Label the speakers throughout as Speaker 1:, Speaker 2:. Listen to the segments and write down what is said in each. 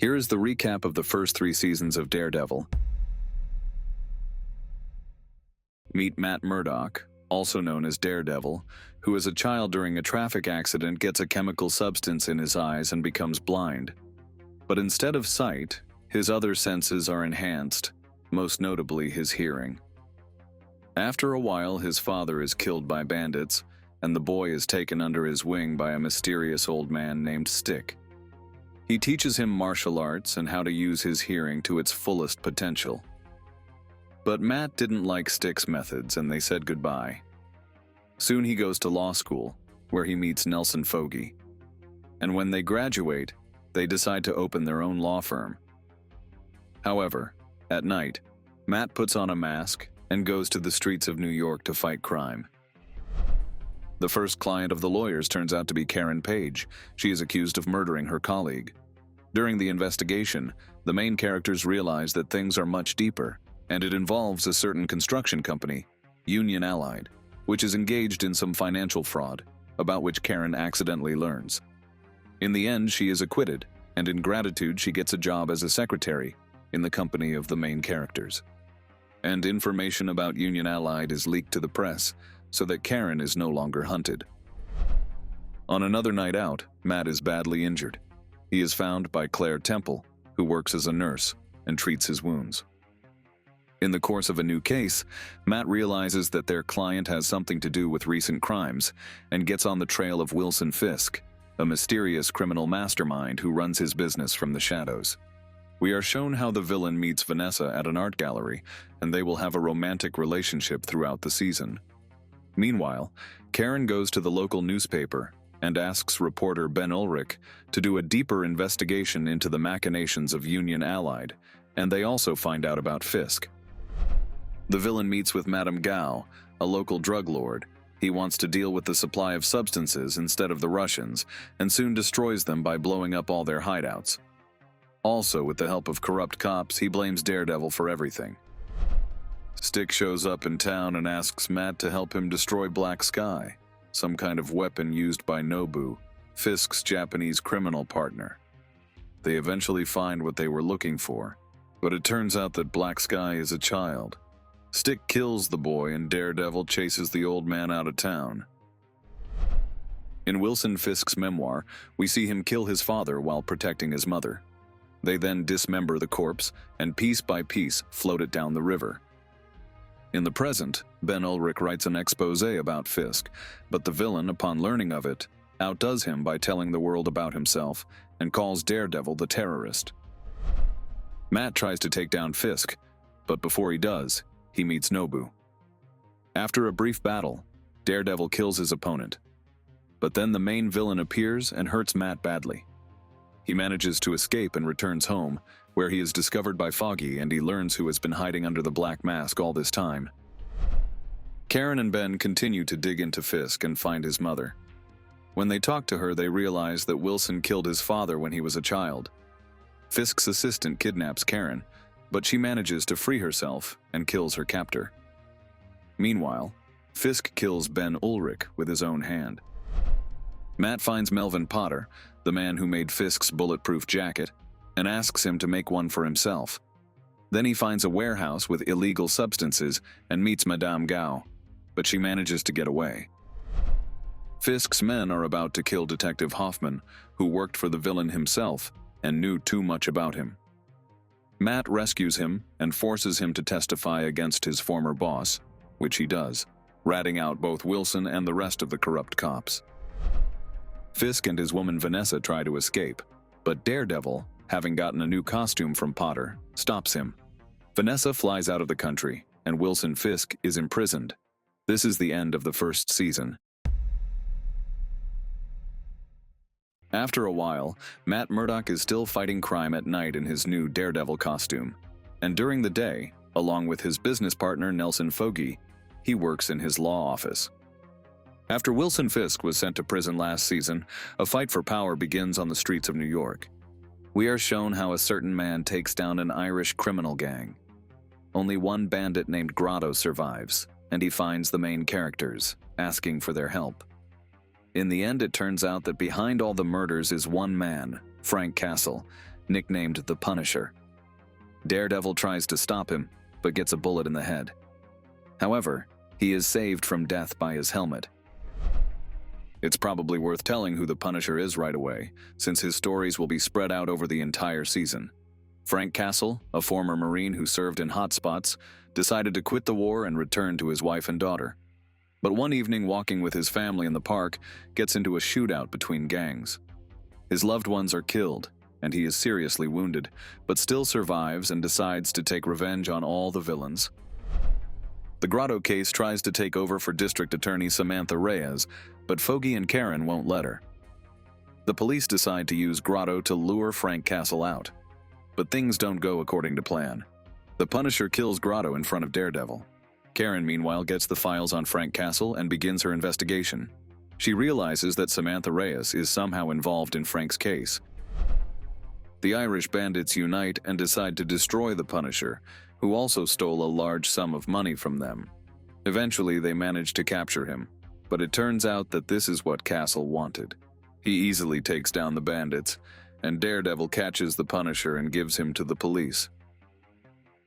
Speaker 1: Here is the recap of the first 3 seasons of Daredevil. Meet Matt Murdock, also known as Daredevil, who as a child during a traffic accident gets a chemical substance in his eyes and becomes blind. But instead of sight, his other senses are enhanced, most notably his hearing. After a while, his father is killed by bandits, and the boy is taken under his wing by a mysterious old man named Stick. He teaches him martial arts and how to use his hearing to its fullest potential. But Matt didn't like Stick's methods, and they said goodbye. Soon he goes to law school, where he meets Nelson Fogey. And when they graduate, they decide to open their own law firm. However, at night, Matt puts on a mask and goes to the streets of New York to fight crime. The first client of the lawyers turns out to be Karen Page. She is accused of murdering her colleague. During the investigation, the main characters realize that things are much deeper, and it involves a certain construction company, Union Allied, which is engaged in some financial fraud, about which Karen accidentally learns. In the end, she is acquitted, and in gratitude she gets a job as a secretary in the company of the main characters. And information about Union Allied is leaked to the press, so that Karen is no longer hunted. On another night out, Matt is badly injured. He is found by Claire Temple, who works as a nurse and treats his wounds. In the course of a new case, Matt realizes that their client has something to do with recent crimes and gets on the trail of Wilson Fisk, a mysterious criminal mastermind who runs his business from the shadows. We are shown how the villain meets Vanessa at an art gallery, and they will have a romantic relationship throughout the season. Meanwhile, Karen goes to the local newspaper and asks reporter Ben Ulrich to do a deeper investigation into the machinations of Union Allied, and they also find out about Fisk. The villain meets with Madame Gao, a local drug lord. He wants to deal with the supply of substances instead of the Russians, and soon destroys them by blowing up all their hideouts. Also, with the help of corrupt cops, he blames Daredevil for everything. Stick shows up in town and asks Matt to help him destroy Black Sky, some kind of weapon used by Nobu, Fisk's Japanese criminal partner. They eventually find what they were looking for, but it turns out that Black Sky is a child. Stick kills the boy and Daredevil chases the old man out of town. In Wilson Fisk's memoir, we see him kill his father while protecting his mother. They then dismember the corpse and piece by piece float it down the river. In the present, Ben Ulrich writes an expose about Fisk, but the villain, upon learning of it, outdoes him by telling the world about himself and calls Daredevil the terrorist. Matt tries to take down Fisk, but before he does, he meets Nobu. After a brief battle, Daredevil kills his opponent. But then the main villain appears and hurts Matt badly. He manages to escape and returns home, where he is discovered by Foggy and he learns who has been hiding under the black mask all this time. Karen and Ben continue to dig into Fisk and find his mother. When they talk to her, they realize that Wilson killed his father when he was a child. Fisk's assistant kidnaps Karen, but she manages to free herself and kills her captor. Meanwhile, Fisk kills Ben Ulrich with his own hand. Matt finds Melvin Potter, the man who made Fisk's bulletproof jacket, and asks him to make one for himself. Then he finds a warehouse with illegal substances and meets Madame Gao, but she manages to get away. Fisk's men are about to kill Detective Hoffman, who worked for the villain himself and knew too much about him. Matt rescues him and forces him to testify against his former boss, which he does, ratting out both Wilson and the rest of the corrupt cops. Fisk and his woman Vanessa try to escape, but Daredevil, having gotten a new costume from Potter, stops him. Vanessa flies out of the country, and Wilson Fisk is imprisoned. This is the end of the first season. After a while, Matt Murdock is still fighting crime at night in his new Daredevil costume, and during the day, along with his business partner Nelson Fogey, he works in his law office. After Wilson Fisk was sent to prison last season, a fight for power begins on the streets of New York. We are shown how a certain man takes down an Irish criminal gang. Only one bandit named Grotto survives, and he finds the main characters, asking for their help. In the end, it turns out that behind all the murders is one man, Frank Castle, nicknamed the Punisher. Daredevil tries to stop him, but gets a bullet in the head. However, he is saved from death by his helmet. It's probably worth telling who the Punisher is right away, since his stories will be spread out over the entire season. Frank Castle, a former Marine who served in hotspots, decided to quit the war and return to his wife and daughter. But one evening, walking with his family in the park, gets into a shootout between gangs. His loved ones are killed, and he is seriously wounded, but still survives and decides to take revenge on all the villains. The Grotto case tries to take over for District Attorney Samantha Reyes, but Foggy and Karen won't let her. The police decide to use Grotto to lure Frank Castle out. But things don't go according to plan. The Punisher kills Grotto in front of Daredevil. Karen, meanwhile, gets the files on Frank Castle and begins her investigation. She realizes that Samantha Reyes is somehow involved in Frank's case. The Irish bandits unite and decide to destroy the Punisher, who also stole a large sum of money from them. Eventually, they manage to capture him, but it turns out that this is what Castle wanted. He easily takes down the bandits, and Daredevil catches the Punisher and gives him to the police.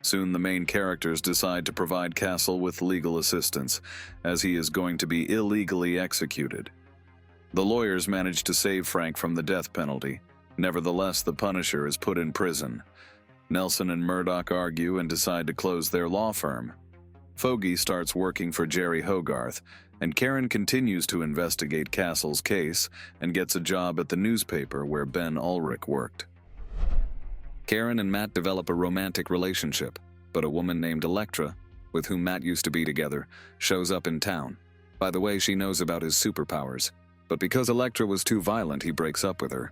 Speaker 1: Soon the main characters decide to provide Castle with legal assistance, as he is going to be illegally executed. The lawyers manage to save Frank from the death penalty. Nevertheless, the Punisher is put in prison. Nelson and Murdock argue and decide to close their law firm. Foggy starts working for Jerry Hogarth, and Karen continues to investigate Castle's case and gets a job at the newspaper where Ben Ulrich worked. Karen and Matt develop a romantic relationship, but a woman named Elektra, with whom Matt used to be together, shows up in town. By the way, she knows about his superpowers, but because Elektra was too violent, he breaks up with her.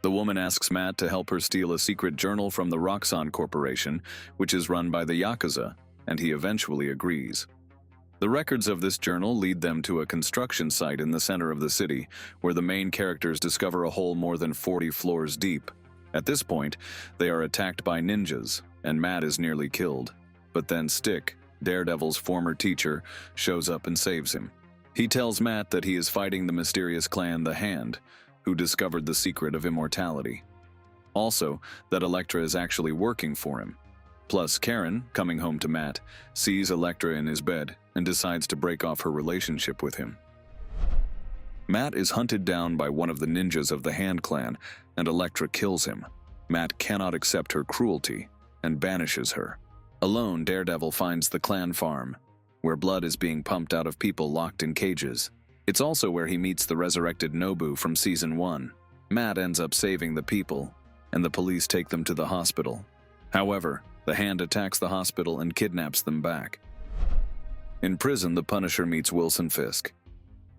Speaker 1: The woman asks Matt to help her steal a secret journal from the Roxxon Corporation, which is run by the Yakuza, and he eventually agrees. The records of this journal lead them to a construction site in the center of the city, where the main characters discover a hole more than 40 floors deep. At this point, they are attacked by ninjas, and Matt is nearly killed. But then Stick, Daredevil's former teacher, shows up and saves him. He tells Matt that he is fighting the mysterious clan The Hand, who discovered the secret of immortality. Also, that Elektra is actually working for him. Plus, Karen, coming home to Matt, sees Elektra in his bed and decides to break off her relationship with him. Matt is hunted down by one of the ninjas of the Hand clan, and Elektra kills him. Matt cannot accept her cruelty and banishes her. Alone, Daredevil finds the clan farm, where blood is being pumped out of people locked in cages. It's also where he meets the resurrected Nobu from Season 1. Matt ends up saving the people, and the police take them to the hospital. However, the Hand attacks the hospital and kidnaps them back. In prison, the Punisher meets Wilson Fisk.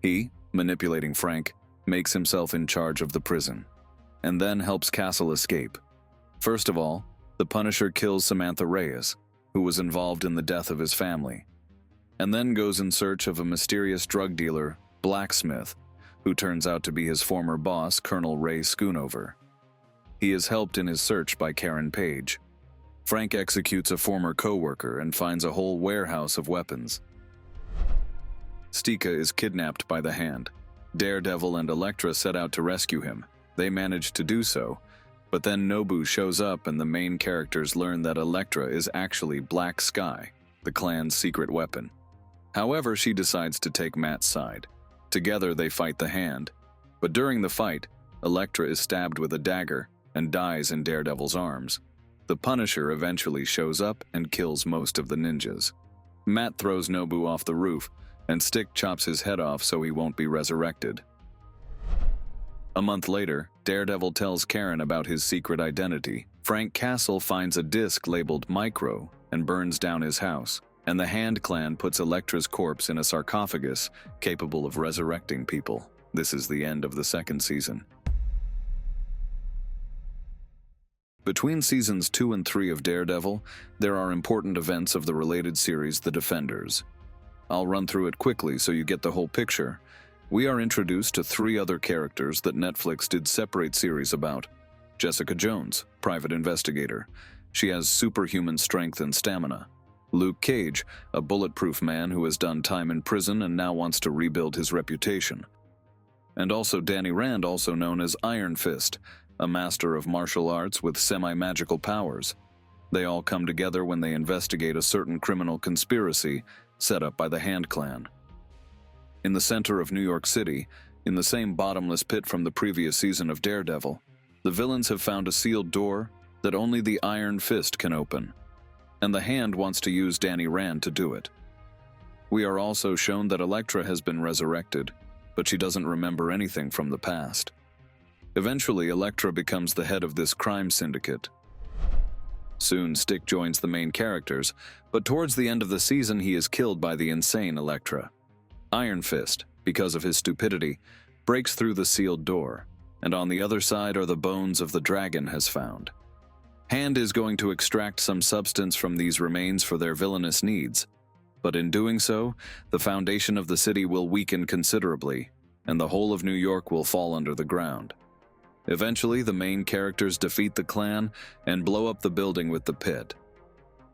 Speaker 1: He, manipulating Frank, makes himself in charge of the prison, and then helps Castle escape. First of all, the Punisher kills Samantha Reyes, who was involved in the death of his family, and then goes in search of a mysterious drug dealer, Blacksmith, who turns out to be his former boss, Colonel Ray Schoonover. He is helped in his search by Karen Page. Frank executes a former co-worker and finds a whole warehouse of weapons. Stika is kidnapped by the Hand. Daredevil and Elektra set out to rescue him. They manage to do so, but then Nobu shows up and the main characters learn that Elektra is actually Black Sky, the clan's secret weapon. However, she decides to take Matt's side. Together they fight the Hand, but during the fight, Elektra is stabbed with a dagger and dies in Daredevil's arms. The Punisher eventually shows up and kills most of the ninjas. Matt throws Nobu off the roof, and Stick chops his head off so he won't be resurrected. A month later, Daredevil tells Karen about his secret identity. Frank Castle finds a disc labeled Micro and burns down his house, and the Hand clan puts Elektra's corpse in a sarcophagus capable of resurrecting people. This is the end of the second season. Between seasons 2 and 3 of Daredevil, there are important events of the related series The Defenders. I'll run through it quickly so you get the whole picture. We are introduced to 3 other characters that Netflix did separate series about. Jessica Jones, private investigator. She has superhuman strength and stamina. Luke Cage, a bulletproof man who has done time in prison and now wants to rebuild his reputation. And also Danny Rand, also known as Iron Fist, a master of martial arts with semi-magical powers. They all come together when they investigate a certain criminal conspiracy set up by the Hand Clan. In the center of New York City, in the same bottomless pit from the previous season of Daredevil, the villains have found a sealed door that only the Iron Fist can open, and the Hand wants to use Danny Rand to do it. We are also shown that Elektra has been resurrected, but she doesn't remember anything from the past. Eventually, Elektra becomes the head of this crime syndicate. Soon, Stick joins the main characters, but towards the end of the season he is killed by the insane Elektra. Iron Fist, because of his stupidity, breaks through the sealed door, and on the other side are the bones of the dragon has found. Hand is going to extract some substance from these remains for their villainous needs, but in doing so, the foundation of the city will weaken considerably, and the whole of New York will fall under the ground. Eventually, the main characters defeat the clan and blow up the building with the pit,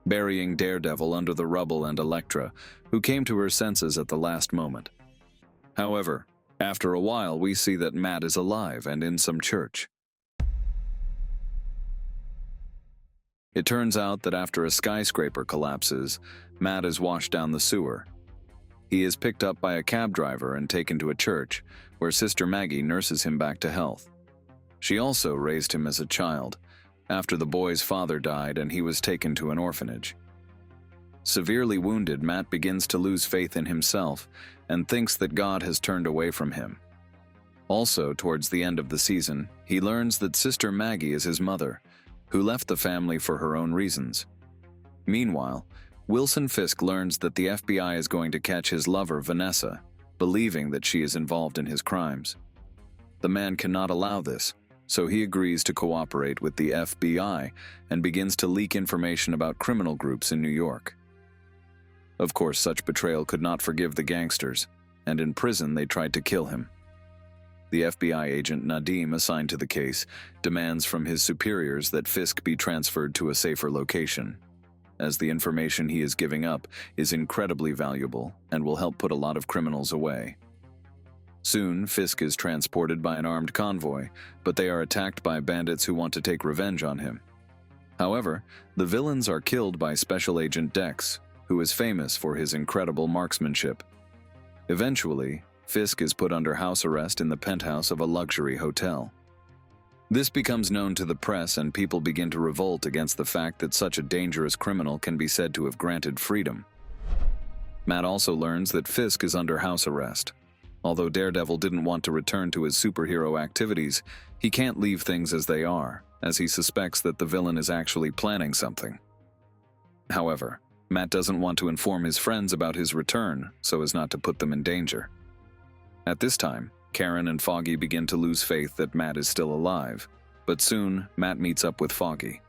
Speaker 1: burying Daredevil under the rubble and Elektra, who came to her senses at the last moment. However, after a while, we see that Matt is alive and in some church. It turns out that after a skyscraper collapses, Matt is washed down the sewer. He is picked up by a cab driver and taken to a church, where Sister Maggie nurses him back to health. She also raised him as a child, after the boy's father died and he was taken to an orphanage. Severely wounded, Matt begins to lose faith in himself and thinks that God has turned away from him. Also, towards the end of the season, he learns that Sister Maggie is his mother, who left the family for her own reasons. Meanwhile, Wilson Fisk learns that the FBI is going to catch his lover, Vanessa, believing that she is involved in his crimes. The man cannot allow this, so he agrees to cooperate with the FBI and begins to leak information about criminal groups in New York. Of course, such betrayal could not forgive the gangsters, and in prison they tried to kill him. The FBI agent Nadim, assigned to the case, demands from his superiors that Fisk be transferred to a safer location, as the information he is giving up is incredibly valuable and will help put a lot of criminals away. Soon, Fisk is transported by an armed convoy, but they are attacked by bandits who want to take revenge on him. However, the villains are killed by Special Agent Dex, who is famous for his incredible marksmanship. Eventually, Fisk is put under house arrest in the penthouse of a luxury hotel. This becomes known to the press and people begin to revolt against the fact that such a dangerous criminal can be said to have granted freedom. Matt also learns that Fisk is under house arrest. Although Daredevil didn't want to return to his superhero activities, he can't leave things as they are, as he suspects that the villain is actually planning something. However, Matt doesn't want to inform his friends about his return so as not to put them in danger. At this time, Karen and Foggy begin to lose faith that Matt is still alive, but soon Matt meets up with Foggy.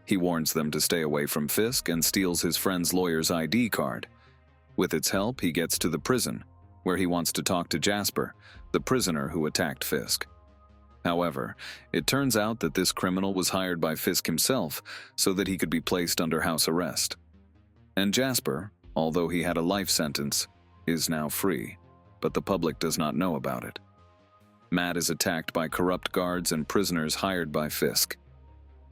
Speaker 1: He warns them to stay away from Fisk and steals his friend's lawyer's ID card. With its help, he gets to the prison, where he wants to talk to Jasper, the prisoner who attacked Fisk. However, it turns out that this criminal was hired by Fisk himself so that he could be placed under house arrest. And Jasper, although he had a life sentence, is now free, but the public does not know about it. Matt is attacked by corrupt guards and prisoners hired by Fisk.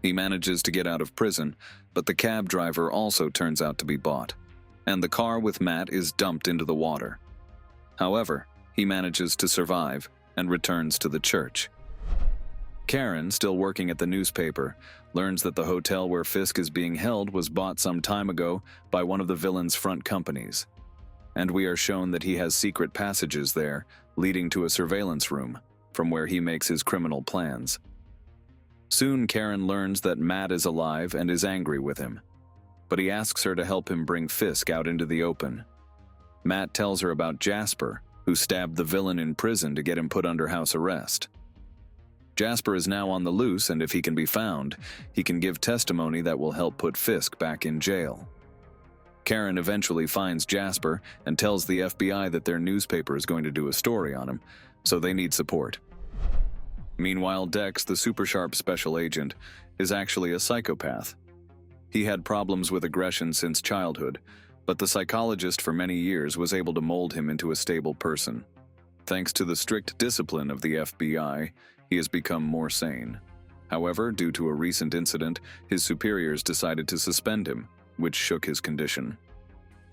Speaker 1: He manages to get out of prison, but the cab driver also turns out to be bought, and the car with Matt is dumped into the water. However, he manages to survive and returns to the church. Karen, still working at the newspaper, learns that the hotel where Fisk is being held was bought some time ago by one of the villain's front companies, and we are shown that he has secret passages there leading to a surveillance room from where he makes his criminal plans. Soon Karen learns that Matt is alive and is angry with him, but he asks her to help him bring Fisk out into the open. Matt tells her about Jasper, who stabbed the villain in prison to get him put under house arrest. Jasper is now on the loose, and if he can be found, he can give testimony that will help put Fisk back in jail. Karen eventually finds Jasper and tells the FBI that their newspaper is going to do a story on him, so they need support. Meanwhile, Dex, the super sharp special agent, is actually a psychopath. He had problems with aggression since childhood, but the psychologist for many years was able to mold him into a stable person. Thanks to the strict discipline of the FBI, he has become more sane. However, due to a recent incident, his superiors decided to suspend him, which shook his condition.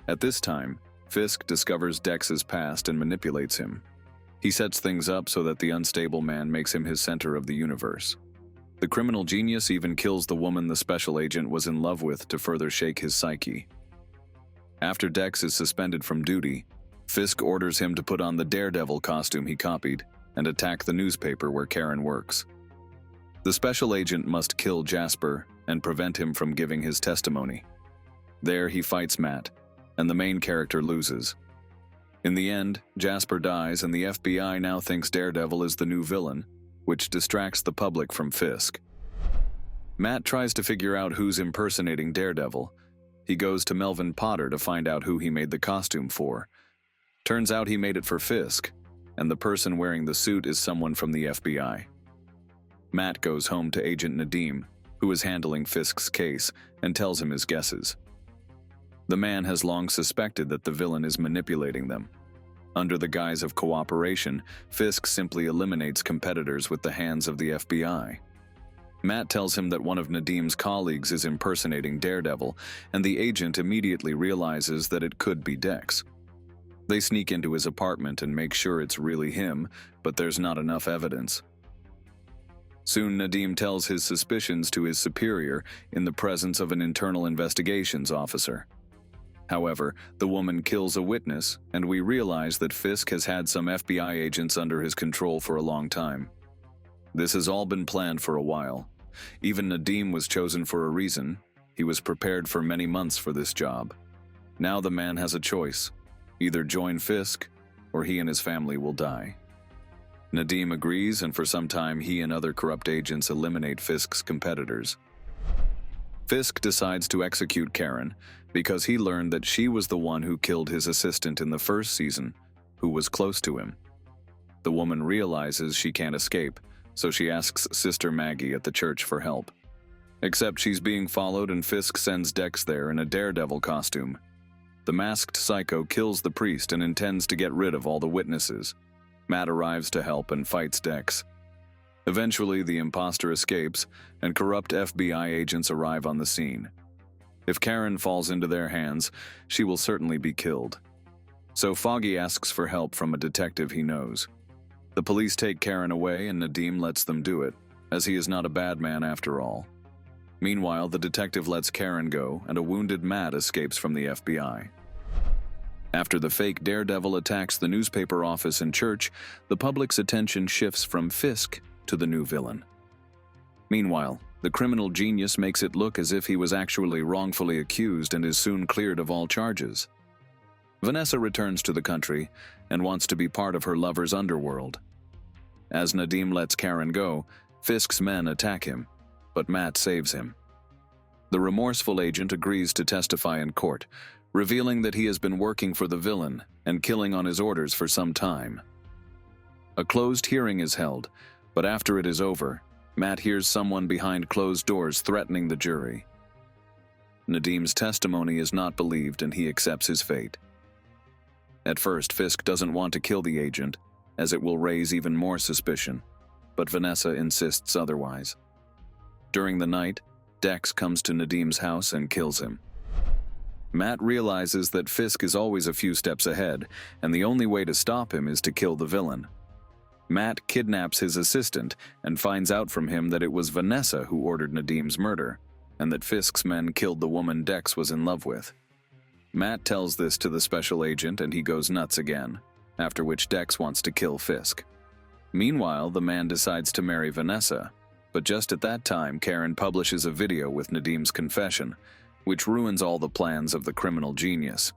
Speaker 1: At this time, Fisk discovers Dex's past and manipulates him. He sets things up so that the unstable man makes him his center of the universe. The criminal genius even kills the woman the special agent was in love with to further shake his psyche. After Dex is suspended from duty, Fisk orders him to put on the Daredevil costume he copied and attack the newspaper where Karen works. The special agent must kill Jasper and prevent him from giving his testimony. There he fights Matt, and the main character loses. In the end, Jasper dies and the FBI now thinks Daredevil is the new villain, which distracts the public from Fisk. Matt tries to figure out who's impersonating Daredevil. He goes to Melvin Potter to find out who he made the costume for. Turns out he made it for Fisk, and the person wearing the suit is someone from the FBI. Matt goes home to Agent Nadim, who is handling Fisk's case, and tells him his guesses. The man has long suspected that the villain is manipulating them. Under the guise of cooperation, Fisk simply eliminates competitors with the hands of the FBI. Matt tells him that one of Nadim's colleagues is impersonating Daredevil, and the agent immediately realizes that it could be Dex. They sneak into his apartment and make sure it's really him, but there's not enough evidence. Soon Nadim tells his suspicions to his superior in the presence of an internal investigations officer. However, the woman kills a witness, and we realize that Fisk has had some FBI agents under his control for a long time. This has all been planned for a while. Even Nadim was chosen for a reason. He was prepared for many months for this job. Now the man has a choice. Either join Fisk, or he and his family will die. Nadim agrees, and for some time he and other corrupt agents eliminate Fisk's competitors. Fisk decides to execute Karen because he learned that she was the one who killed his assistant in the first season, who was close to him. The woman realizes she can't escape, so she asks Sister Maggie at the church for help. Except she's being followed and Fisk sends Dex there in a Daredevil costume. The masked psycho kills the priest and intends to get rid of all the witnesses. Matt arrives to help and fights Dex. Eventually, the imposter escapes, and corrupt FBI agents arrive on the scene. If Karen falls into their hands, she will certainly be killed. So Foggy asks for help from a detective he knows. The police take Karen away and Nadim lets them do it, as he is not a bad man after all. Meanwhile, the detective lets Karen go, and a wounded Matt escapes from the FBI. After the fake Daredevil attacks the newspaper office and church, the public's attention shifts from Fisk to the new villain. Meanwhile, the criminal genius makes it look as if he was actually wrongfully accused and is soon cleared of all charges. Vanessa returns to the country and wants to be part of her lover's underworld. As Nadim lets Karen go, Fisk's men attack him, but Matt saves him. The remorseful agent agrees to testify in court, revealing that he has been working for the villain and killing on his orders for some time. A closed hearing is held, but after it is over, Matt hears someone behind closed doors threatening the jury. Nadim's testimony is not believed and he accepts his fate. At first, Fisk doesn't want to kill the agent, as it will raise even more suspicion, but Vanessa insists otherwise. During the night, Dex comes to Nadim's house and kills him. Matt realizes that Fisk is always a few steps ahead, and the only way to stop him is to kill the villain. Matt kidnaps his assistant and finds out from him that it was Vanessa who ordered Nadim's murder, and that Fisk's men killed the woman Dex was in love with. Matt tells this to the special agent and he goes nuts again, after which Dex wants to kill Fisk. Meanwhile, the man decides to marry Vanessa, but just at that time Karen publishes a video with Nadim's confession, which ruins all the plans of the criminal genius.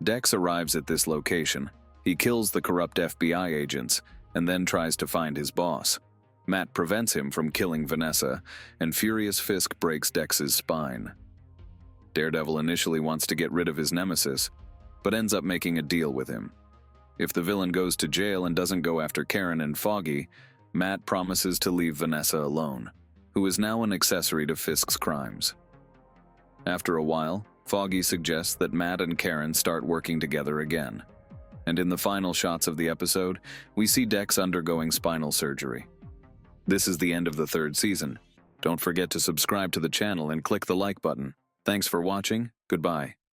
Speaker 1: Dex arrives at this location. He kills the corrupt FBI agents and then tries to find his boss. Matt prevents him from killing Vanessa, and furious Fisk breaks Dex's spine. Daredevil initially wants to get rid of his nemesis, but ends up making a deal with him. If the villain goes to jail and doesn't go after Karen and Foggy, Matt promises to leave Vanessa alone, who is now an accessory to Fisk's crimes. After a while, Foggy suggests that Matt and Karen start working together again. And in the final shots of the episode, we see Dex undergoing spinal surgery. This is the end of the third season. Don't forget to subscribe to the channel and click the like button. Thanks for watching. Goodbye.